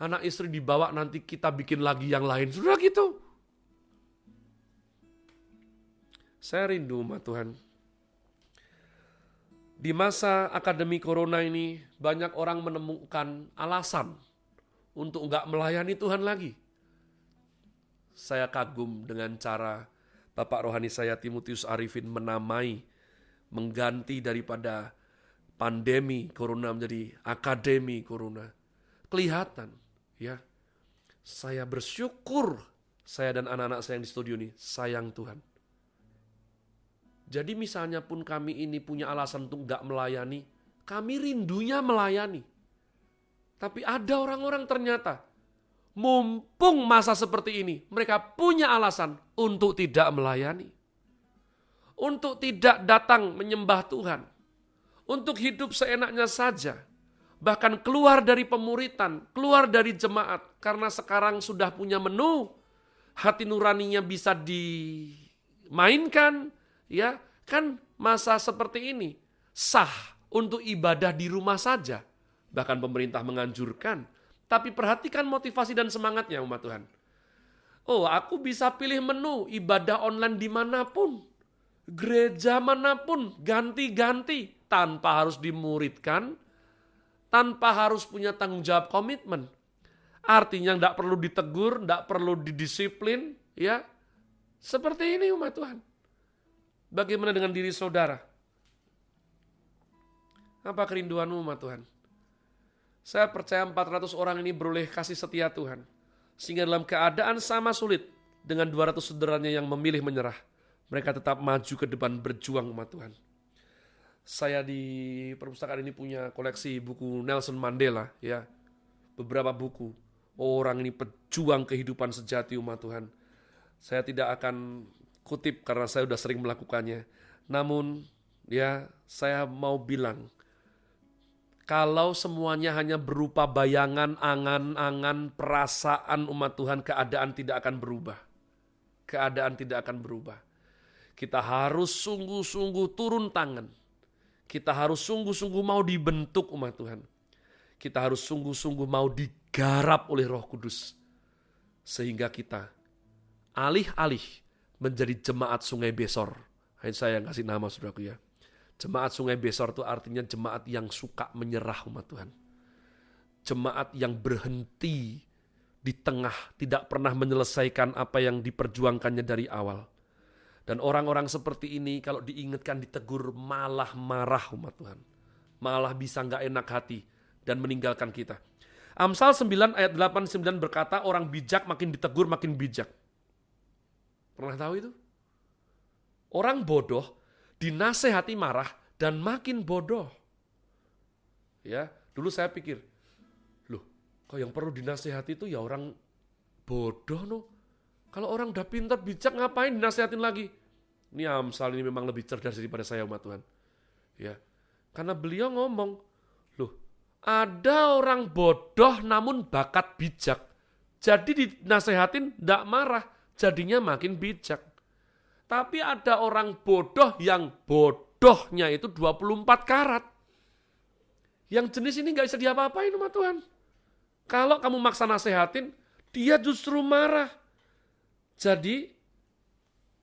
anak istri dibawa, nanti kita bikin lagi yang lain. Sudah gitu. Saya rindu umat Tuhan. Di masa akademi corona ini, banyak orang menemukan alasan untuk nggak melayani Tuhan lagi. Saya kagum dengan cara Bapak rohani saya Timotius Arifin mengganti daripada pandemi corona menjadi akademi corona. Kelihatan ya. Saya bersyukur saya dan anak-anak saya yang di studio ini sayang Tuhan. Jadi misalnya pun kami ini punya alasan untuk nggak melayani, kami rindunya melayani. Tapi ada orang-orang ternyata mumpung masa seperti ini, mereka punya alasan untuk tidak melayani. Untuk tidak datang menyembah Tuhan. Untuk hidup seenaknya saja. Bahkan keluar dari pemuritan, keluar dari jemaat. Karena sekarang sudah punya menu, hati nuraninya bisa dimainkan. Ya, kan masa seperti ini sah untuk ibadah di rumah saja. Bahkan pemerintah menganjurkan. Tapi perhatikan motivasi dan semangatnya umat Tuhan. Oh, aku bisa pilih menu ibadah online dimanapun. Gereja manapun, ganti-ganti. Tanpa harus dimuridkan, tanpa harus punya tanggung jawab komitmen. Artinya tidak perlu ditegur, tidak perlu didisiplin. Ya, seperti ini umat Tuhan. Bagaimana dengan diri saudara? Apa kerinduanmu umat Tuhan? Saya percaya 400 orang ini beroleh kasih setia Tuhan. Sehingga dalam keadaan sama sulit dengan 200 saudaranya yang memilih menyerah, mereka tetap maju ke depan berjuang umat Tuhan. Saya di perpustakaan ini punya koleksi buku Nelson Mandela, ya. Beberapa buku. Orang ini pejuang kehidupan sejati umat Tuhan. Saya tidak akan kutip karena saya sudah sering melakukannya. Namun, ya, saya mau bilang, kalau semuanya hanya berupa bayangan, angan-angan, perasaan umat Tuhan, keadaan tidak akan berubah. Keadaan tidak akan berubah. Kita harus sungguh-sungguh turun tangan. Kita harus sungguh-sungguh mau dibentuk umat Tuhan. Kita harus sungguh-sungguh mau digarap oleh Roh Kudus. Sehingga kita alih-alih menjadi jemaat Sungai Besor. Saya yang kasih nama saudaraku ya. Jemaat Sungai Besor itu artinya jemaat yang suka menyerah umat Tuhan. Jemaat yang berhenti di tengah, tidak pernah menyelesaikan apa yang diperjuangkannya dari awal. Dan orang-orang seperti ini kalau diingatkan, ditegur, malah marah umat Tuhan. Malah bisa gak enak hati dan meninggalkan kita. Amsal 9 ayat 8-9 berkata, orang bijak makin ditegur makin bijak. Pernah tahu itu? Orang bodoh dinasehati marah dan makin bodoh. Ya, dulu saya pikir, loh, kok yang perlu dinasehati itu ya orang bodoh no. Kalau orang udah pintar, bijak, ngapain dinasehatin lagi? Ini Amsal ini memang lebih cerdas daripada saya umat Tuhan. Ya, karena beliau ngomong, loh, ada orang bodoh namun bakat bijak. Jadi dinasehatin enggak marah, jadinya makin bijak. Tapi ada orang bodoh yang bodohnya itu 24 karat. Yang jenis ini gak bisa diapa-apain umat Tuhan. Kalau kamu maksa nasehatin, dia justru marah. Jadi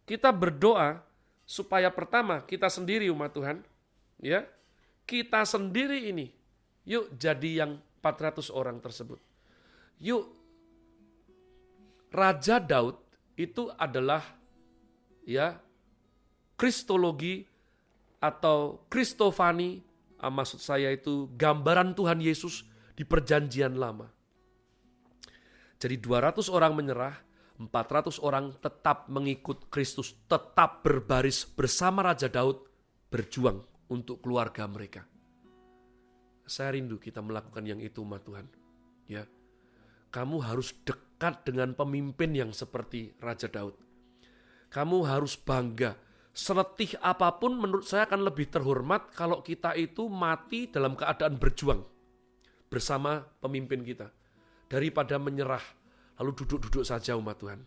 kita berdoa supaya pertama kita sendiri umat Tuhan, ya, kita sendiri ini, yuk jadi yang 400 orang tersebut. Yuk, Raja Daud itu adalah ya kristologi atau kristofani, maksud saya itu gambaran Tuhan Yesus di perjanjian lama. Jadi 200 orang menyerah, 400 orang tetap mengikut Kristus, tetap berbaris bersama Raja Daud, berjuang untuk keluarga mereka. Saya rindu kita melakukan yang itu umat Tuhan. Ya, kamu harus dekat dengan pemimpin yang seperti Raja Daud. Kamu harus bangga. Seletih apapun menurut saya akan lebih terhormat kalau kita itu mati dalam keadaan berjuang bersama pemimpin kita. Daripada menyerah, lalu duduk-duduk saja umat Tuhan.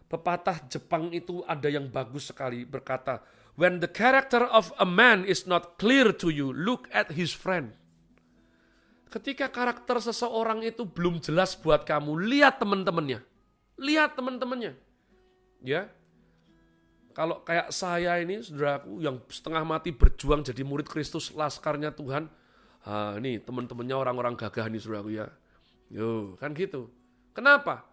Pepatah Jepang itu ada yang bagus sekali berkata, when the character of a man is not clear to you, look at his friend. Ketika karakter seseorang itu belum jelas buat kamu, lihat teman-temannya. Lihat teman-temannya. Ya. Kalau kayak saya ini, saudaraku, yang setengah mati berjuang jadi murid Kristus, laskarnya Tuhan. Ini teman-temannya orang-orang gagah nih, saudaraku ya. Yo, kan gitu. Kenapa?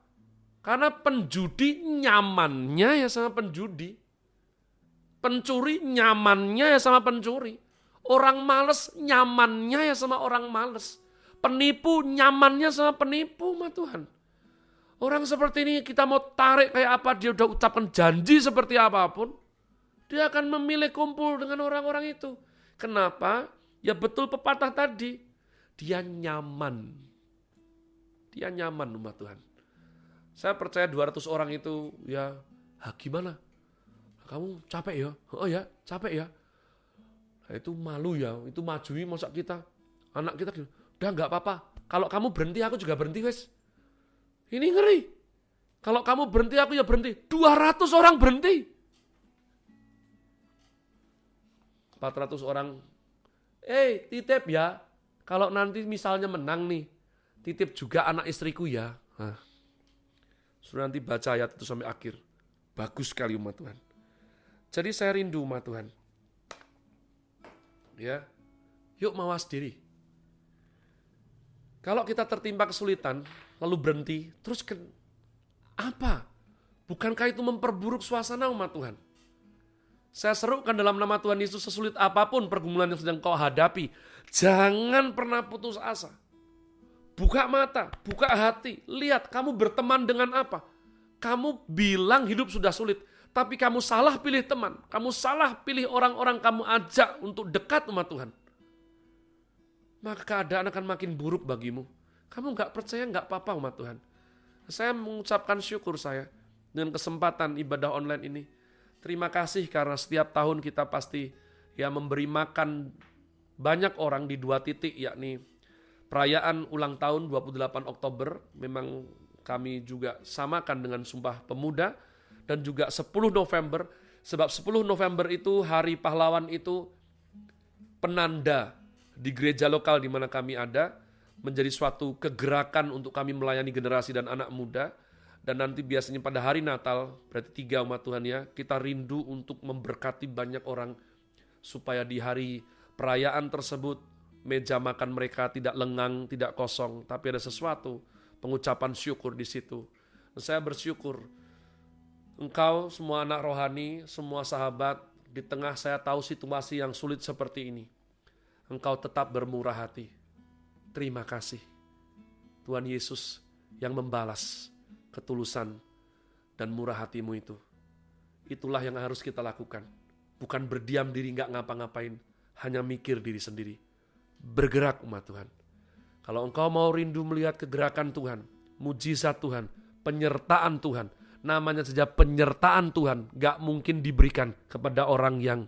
Karena penjudi nyamannya ya sama penjudi. Pencuri nyamannya ya sama pencuri. Orang males nyamannya ya sama orang males. Penipu nyamannya sama penipu, mah Tuhan. Orang seperti ini kita mau tarik kayak apa, dia udah ucapkan janji seperti apapun, dia akan memilih kumpul dengan orang-orang itu. Kenapa? Ya betul pepatah tadi. Dia nyaman. Dia nyaman, umat Tuhan. Saya percaya 200 orang itu ya, gimana? Kamu capek ya? Oh ya, capek ya. Nah, itu malu ya, itu majui masa kita. Anak kita, udah gak apa-apa. Kalau kamu berhenti, aku juga berhenti, wes. Ini ngeri. Kalau kamu berhenti, aku ya berhenti. 200 orang berhenti. 400 orang, titip ya. Kalau nanti misalnya menang nih, titip juga anak istriku ya. Sudah nanti baca ayat itu sampai akhir. Bagus sekali umat Tuhan. Jadi saya rindu umat Tuhan. Ya, yuk mawas diri. Kalau kita tertimpa kesulitan, lalu berhenti, terus apa? Bukankah itu memperburuk suasana umat Tuhan? Saya serukan dalam nama Tuhan Yesus, sesulit apapun pergumulan yang sedang kau hadapi, jangan pernah putus asa. Buka mata, buka hati, lihat kamu berteman dengan apa. Kamu bilang hidup sudah sulit, tapi kamu salah pilih teman. Kamu salah pilih orang-orang kamu ajak untuk dekat umat Tuhan. Maka keadaan akan makin buruk bagimu. Kamu gak percaya, gak apa-apa umat Tuhan. Saya mengucapkan syukur saya dengan kesempatan ibadah online ini. Terima kasih karena setiap tahun kita pasti ya memberi makan banyak orang di 2 titik, yakni perayaan ulang tahun 28 Oktober, memang kami juga samakan dengan Sumpah Pemuda, dan juga 10 November, sebab 10 November itu hari pahlawan itu penanda di gereja lokal di mana kami ada, menjadi suatu kegerakan untuk kami melayani generasi dan anak muda, dan nanti biasanya pada hari Natal, berarti 3 umat Tuhan ya, kita rindu untuk memberkati banyak orang, supaya di hari perayaan tersebut, meja makan mereka tidak lengang, tidak kosong, tapi ada sesuatu, pengucapan syukur di situ. Dan saya bersyukur, engkau semua anak rohani, semua sahabat, di tengah saya tahu situasi yang sulit seperti ini, engkau tetap bermurah hati. Terima kasih. Tuhan Yesus yang membalas ketulusan dan murah hatimu itu. Itulah yang harus kita lakukan. Bukan berdiam diri gak ngapa-ngapain, hanya mikir diri sendiri. Bergerak umat Tuhan. Kalau engkau mau rindu melihat kegerakan Tuhan, mujizat Tuhan, penyertaan Tuhan, namanya saja penyertaan Tuhan, gak mungkin diberikan kepada orang yang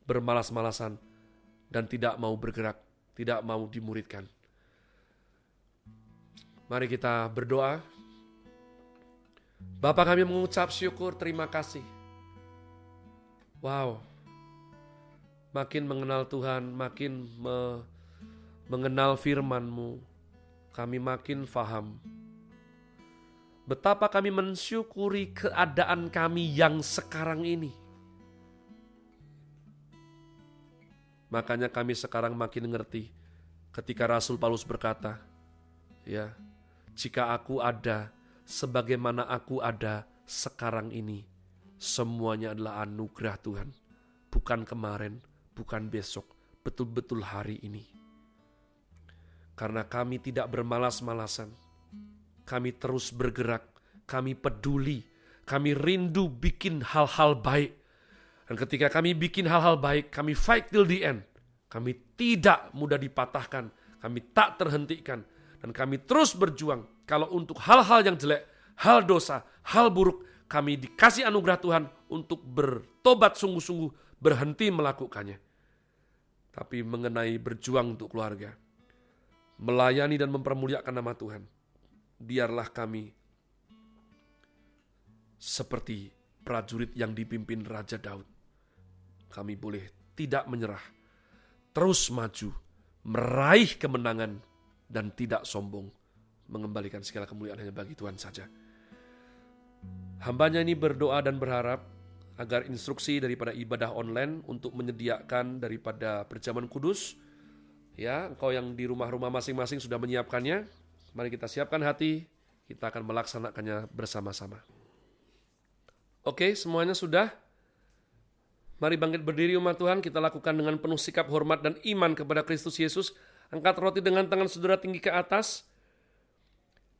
bermalas-malasan dan tidak mau bergerak, tidak mau dimuridkan. Mari kita berdoa. Bapa, kami mengucap syukur, terima kasih. Wow, makin mengenal Tuhan, makin mengenal firman-Mu, kami makin faham betapa kami mensyukuri keadaan kami yang sekarang ini. Makanya kami sekarang makin ngerti ketika Rasul Paulus berkata, ya, jika aku ada sebagaimana aku ada sekarang ini, semuanya adalah anugerah Tuhan. Bukan kemarin, bukan besok, betul-betul hari ini. Karena kami tidak bermalas-malasan, kami terus bergerak, kami peduli, kami rindu bikin hal-hal baik. Dan ketika kami bikin hal-hal baik, kami fight till the end. Kami tidak mudah dipatahkan, kami tak terhentikan. Dan kami terus berjuang. Kalau untuk hal-hal yang jelek, hal dosa, hal buruk, kami dikasih anugerah Tuhan untuk bertobat sungguh-sungguh, berhenti melakukannya. Tapi mengenai berjuang untuk keluarga, melayani dan mempermuliakan nama Tuhan, biarlah kami seperti prajurit yang dipimpin Raja Daud. Kami boleh tidak menyerah, terus maju, meraih kemenangan, dan tidak sombong, mengembalikan segala kemuliaan hanya bagi Tuhan saja. Hambanya ini berdoa dan berharap agar instruksi daripada ibadah online untuk menyediakan daripada perjamuan kudus, ya, engkau yang di rumah-rumah masing-masing sudah menyiapkannya, mari kita siapkan hati, kita akan melaksanakannya bersama-sama. Oke, semuanya sudah? Mari bangkit berdiri umat Tuhan, kita lakukan dengan penuh sikap hormat dan iman kepada Kristus Yesus. Angkat roti dengan tangan saudara tinggi ke atas.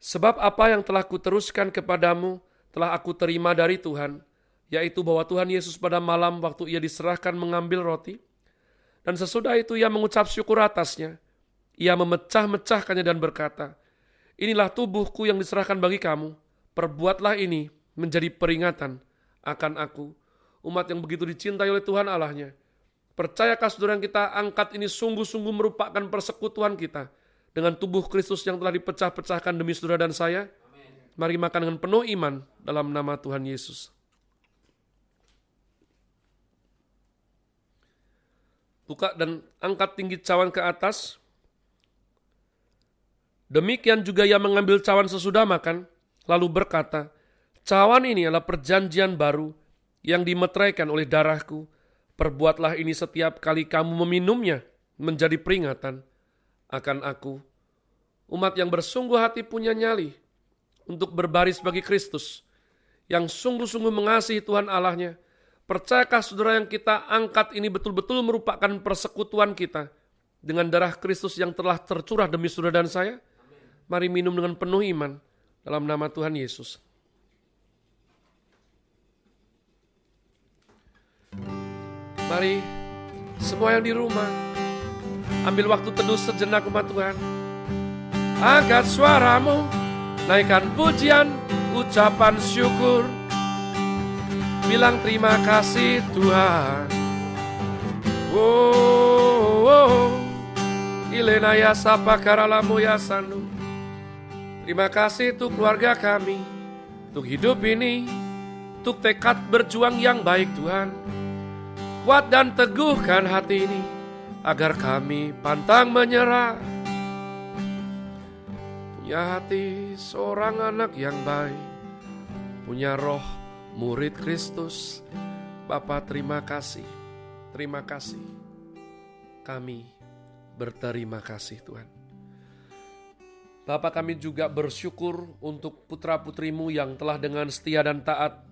Sebab apa yang telah kuteruskan kepadamu, telah aku terima dari Tuhan, yaitu bahwa Tuhan Yesus pada malam waktu ia diserahkan mengambil roti, dan sesudah itu ia mengucap syukur atasnya. Ia memecah-mecahkannya dan berkata, inilah tubuhku yang diserahkan bagi kamu, perbuatlah ini menjadi peringatan akan aku, umat yang begitu dicintai oleh Tuhan Allahnya. Percayakah saudara yang kita angkat ini sungguh-sungguh merupakan persekutuan kita dengan tubuh Kristus yang telah dipecah-pecahkan demi saudara dan saya? Amen. Mari makan dengan penuh iman dalam nama Tuhan Yesus. Buka dan angkat tinggi cawan ke atas. Demikian juga ia mengambil cawan sesudah makan, lalu berkata, cawan ini adalah perjanjian baru yang dimeteraikan oleh darahku. Perbuatlah ini setiap kali kamu meminumnya menjadi peringatan akan aku. Umat yang bersungguh hati punya nyali untuk berbaris bagi Kristus, yang sungguh-sungguh mengasihi Tuhan Allahnya. Percayakah saudara yang kita angkat ini betul-betul merupakan persekutuan kita dengan darah Kristus yang telah tercurah demi saudara dan saya? Mari minum dengan penuh iman dalam nama Tuhan Yesus. Mari semua yang di rumah ambil waktu teduh sejenak umat Tuhan. Angkat suaramu, naikkan pujian, ucapan syukur. Bilang terima kasih Tuhan. Ilenaya sapa karalamu ya sandu. Terima kasih untuk keluarga kami, untuk hidup ini, untuk tekad berjuang yang baik Tuhan. Kuat dan teguhkan hati ini, agar kami pantang menyerah. Punya hati seorang anak yang baik, punya roh murid Kristus. Bapa terima kasih, terima kasih. Kami berterima kasih Tuhan. Bapa kami juga bersyukur untuk putra-putrimu yang telah dengan setia dan taat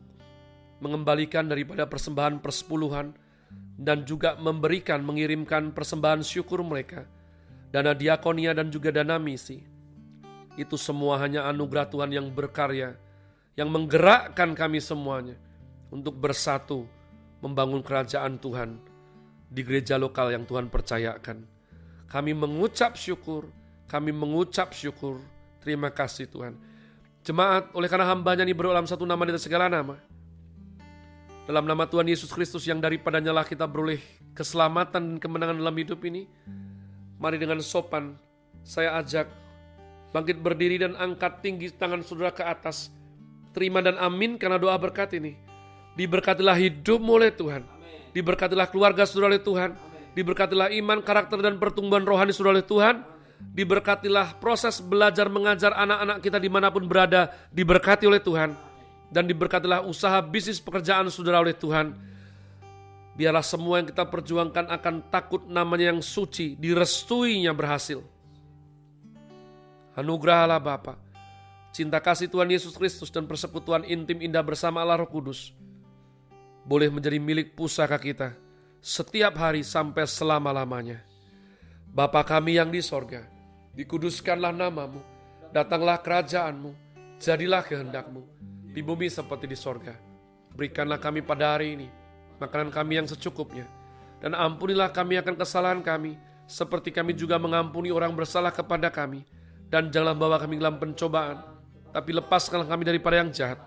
mengembalikan daripada persembahan persepuluhan dan juga mengirimkan persembahan syukur mereka, dana diakonia dan juga dana misi. Itu semua hanya anugerah Tuhan yang berkarya, yang menggerakkan kami semuanya untuk bersatu membangun kerajaan Tuhan di gereja lokal yang Tuhan percayakan. Kami mengucap syukur, terima kasih Tuhan. Jemaat, oleh karena hambanya ini berdoa dalam satu nama di atas segala nama, dalam nama Tuhan Yesus Kristus yang daripadanya lah kita beroleh keselamatan dan kemenangan dalam hidup ini. Mari dengan sopan saya ajak bangkit berdiri dan angkat tinggi tangan saudara ke atas. Terima dan amin karena doa berkat ini. Diberkatilah hidupmu oleh Tuhan. Diberkatilah keluarga saudara oleh Tuhan. Diberkatilah iman, karakter dan pertumbuhan rohani saudara oleh Tuhan. Diberkatilah proses belajar mengajar anak-anak kita dimanapun berada, diberkati oleh Tuhan. Dan diberkatilah usaha bisnis pekerjaan saudara oleh Tuhan. Biarlah semua yang kita perjuangkan akan takut namanya yang suci, direstuinya berhasil. Anugerah Allah Bapa, cinta kasih Tuhan Yesus Kristus dan persekutuan intim indah bersama Allah Roh Kudus boleh menjadi milik pusaka kita setiap hari sampai selama-lamanya. Bapa kami yang di sorga, dikuduskanlah namamu, datanglah kerajaanmu, jadilah kehendakmu, di bumi seperti di sorga. Berikanlah kami pada hari ini makanan kami yang secukupnya, dan ampunilah kami akan kesalahan kami, seperti kami juga mengampuni orang bersalah kepada kami. Dan janganlah bawa kami dalam pencobaan, tapi lepaskanlah kami daripada yang jahat.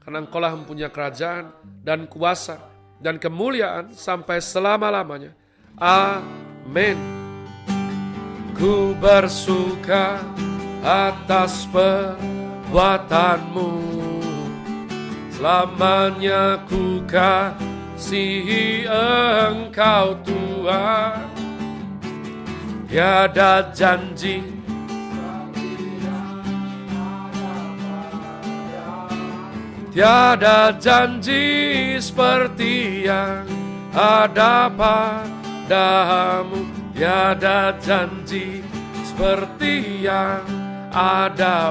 Karena Engkau-lah mempunyai kerajaan dan kuasa dan kemuliaan sampai selama-lamanya. Amin. Ku bersuka atas perbuatanmu, selamanya ku kasihi Engkau Tuhan. Tiada janji seperti yang ada padamu. Tiada janji seperti yang ada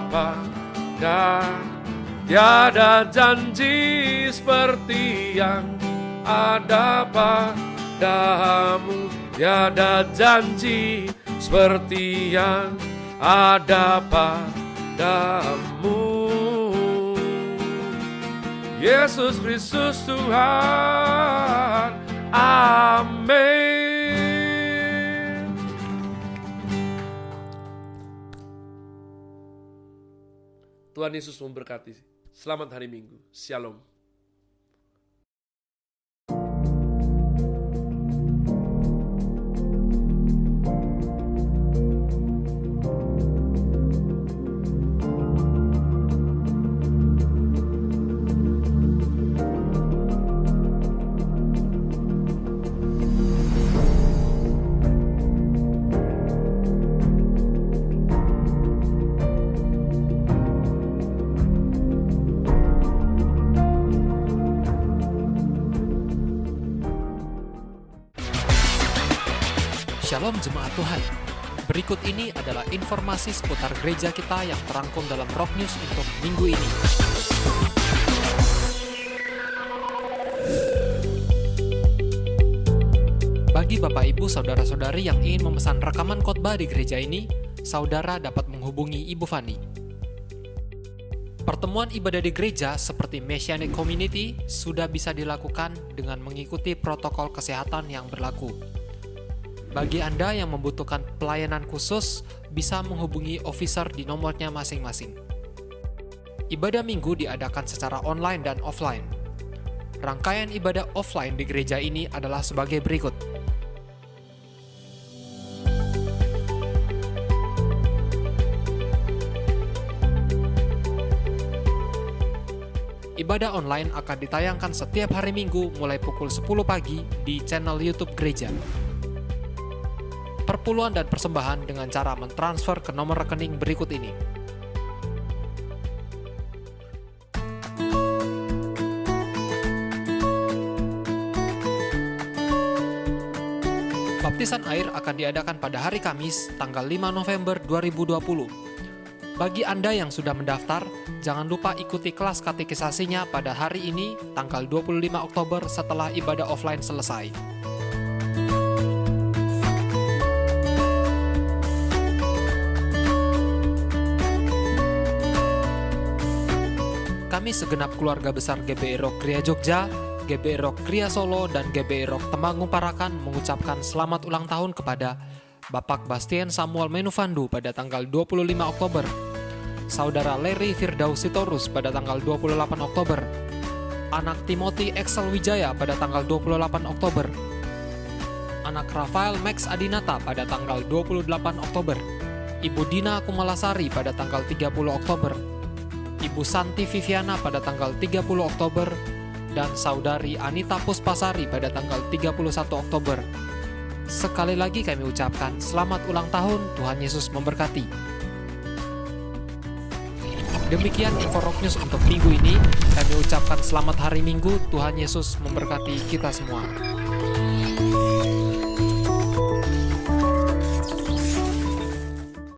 tiada janji seperti yang ada padamu. Tiada janji seperti yang ada padamu. Yesus Kristus Tuhan, amin. Tuhan Yesus memberkati. Selamat hari Minggu. Shalom. Shalom Jemaat Tuhan. Berikut ini adalah informasi seputar gereja kita yang terangkum dalam Rock News untuk minggu ini. Bagi Bapak Ibu Saudara-saudari yang ingin memesan rekaman khotbah di gereja ini, saudara dapat menghubungi Ibu Fani. Pertemuan ibadah di gereja seperti Messianic Community sudah bisa dilakukan dengan mengikuti protokol kesehatan yang berlaku. Bagi Anda yang membutuhkan pelayanan khusus, bisa menghubungi officer di nomornya masing-masing. Ibadah minggu diadakan secara online dan offline. Rangkaian ibadah offline di gereja ini adalah sebagai berikut. Ibadah online akan ditayangkan setiap hari Minggu mulai pukul 10 pagi di channel YouTube gereja. Perpuluhan dan persembahan dengan cara mentransfer ke nomor rekening berikut ini. Baptisan air akan diadakan pada hari Kamis, tanggal 5 November 2020. Bagi Anda yang sudah mendaftar, jangan lupa ikuti kelas katekisasinya pada hari ini, tanggal 25 Oktober setelah ibadah offline selesai. Kami segenap keluarga besar GBI Rock Kria Jogja, GBI Rock Kria Solo, dan GBI Rock Temanggung Parakan mengucapkan selamat ulang tahun kepada Bapak Bastian Samuel Menufandu pada tanggal 25 Oktober, Saudara Larry Firdaus Sitorus pada tanggal 28 Oktober, anak Timothy Excel Wijaya pada tanggal 28 Oktober, anak Rafael Max Adinata pada tanggal 28 Oktober, Ibu Dina Kumalasari pada tanggal 30 Oktober, Ibu Santi Viviana pada tanggal 30 Oktober, dan Saudari Anita Puspasari pada tanggal 31 Oktober. Sekali lagi kami ucapkan selamat ulang tahun, Tuhan Yesus memberkati. Demikian info Rock News untuk minggu ini. Kami ucapkan selamat hari Minggu, Tuhan Yesus memberkati kita semua.